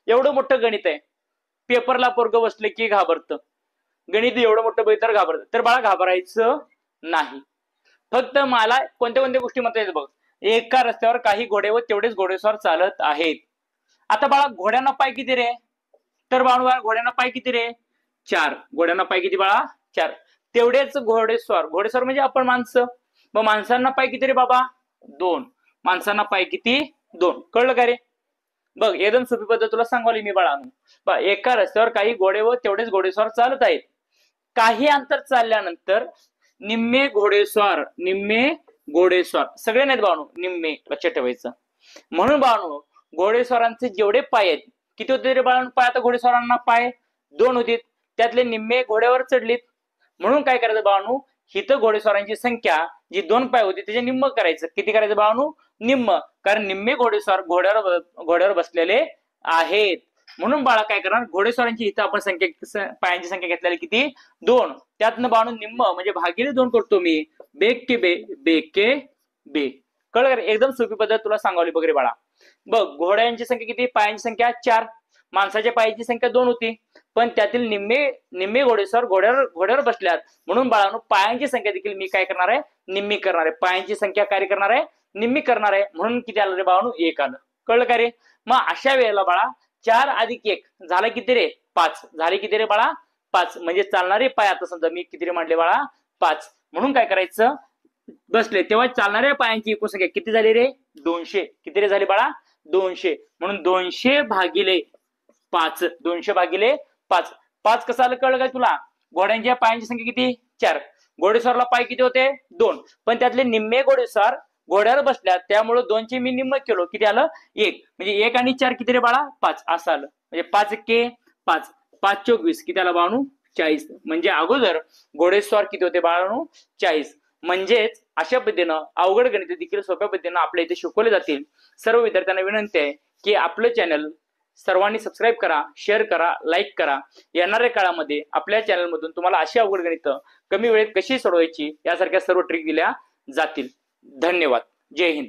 एवढं मोठं गणित आहे, पेपरला पोरग बसले की घाबरतं, गणित एवढं मोठं बघितलं तर घाबरतं. तर बाळा घाबरायचं नाही. फक्त मला कोणत्या कोणत्या गोष्टी म्हणता येतात बघ. एका रस्त्यावर काही घोडे व तेवढेच घोडेस्वार चालत आहेत. आता बाळा घोड्यांना पाय किती रे? तर बाळा घोड्यांना पाय किती रे? 4. घोड्यांना पाय किती बाळा? 4. तेवढेच घोडेस्वार, घोडेस्वार म्हणजे आपण माणसं. मग माणसांना पाय किती रे बाबा? 2. माणसांना पाय किती? 2. कळलं का रे? बघ एकदम सोपी पद्धत तुला सांगवली मी बाळांनो. एका रस्त्यावर काही घोडे व तेवढेच घोडेस्वार चालत आहेत. काही अंतर चालल्यानंतर निम्मे घोडेस्वार, निम्मे घोडेस्वार सगळे नाहीत बाळांनो, निम्मे लक्षात ठेवायचं. म्हणून बाळांनो घोडेस्वारांचे जेवढे पाय आहेत, किती होते रे बाळांनो पाय? आता घोडेस्वारांना पाय 2 होते, त्यातले निम्मे घोड्यावर चढलीत. म्हणून काय करायचं बाळांनो, हिथं घोडेस्वारांची संख्या जी 2 पाय होती त्याचे निम्म करायचं. किती करायचं बाळांनो? निम्म. कारण निम्मे घोडेस्वार घोड्यावर बसलेले आहेत. म्हणून बाळा काय करणार, घोडेस्वारांची इथं आपण संख्या पायांची संख्या घेतलेली किती? 2. त्यातनं बाळांनो निम्म म्हणजे भागिले 2 करतो मी. बेक के बे, बेके बे. कळलं? एकदम सोपी पद्धत तुला सांगावली बघ रे बाळा. बघ घोड्यांची संख्या किती? पायांची संख्या 4. माणसाच्या पायाची संख्या 2 होती, पण त्यातील निम्मे घोडेस्वार घोड्यावर बसल्यात. म्हणून बाळांनो पायांची संख्या देखील मी काय करणार आहे? निम्मी करणार आहे. पायांची संख्या काय करणार आहे? निम्मी करणार आहे. म्हणून किती आलं रे बाळांनो? 1 आलं. कळलं का रे? मग अशा वेळेला बाळा 4 अधिक 1 झालं किती रे? 5. झाले किती रे बाळा? 5. म्हणजे चालणारे पाय आता समजा मी किती रे म्हटले बाळा? 5. म्हणून काय करायचं, बसले तेव्हा चालणाऱ्या पायांची एकूण संख्या किती झाली रे? 200. किती रे झाली बाळा? 200. म्हणून 200 भागिले 5. 200 भागिले 5. 5 कसं आलं कळलं काय तुला? घोड्यांच्या पायांची संख्या किती? 4. घोडेस्वारला पाय किती होते? 2. पण त्यातले निम्मे घोडेस्वार घोड्यावर बसल्यात, त्यामुळे 2 चे मी निम्म केलो. किती आलं? 1. म्हणजे 1 आणि 4 किती रे बाळा? 5 असं आलं. म्हणजे 5 1 5. 5 चौक 20. किती आला बाळांनो? 40. म्हणजे अगोदर घोडेस्वार किती होते बाळांनो? 40. म्हणजेच अशा पद्धतीनं अवघड गणित देखील सोप्या पद्धतीनं आपल्या इथे शिकवले जातील. सर्व विद्यार्थ्यांना विनंती आहे की आपलं चॅनल सर्वांनी सबस्क्राईब करा, शेअर करा, लाईक करा. येणाऱ्या काळामध्ये आपल्या चॅनलमधून तुम्हाला अशी अवघड गणित कमी वेळेत कशी सोडवायची यासारख्या सर्व ट्रिक दिल्या जातील. धन्यवाद. जय हिंद.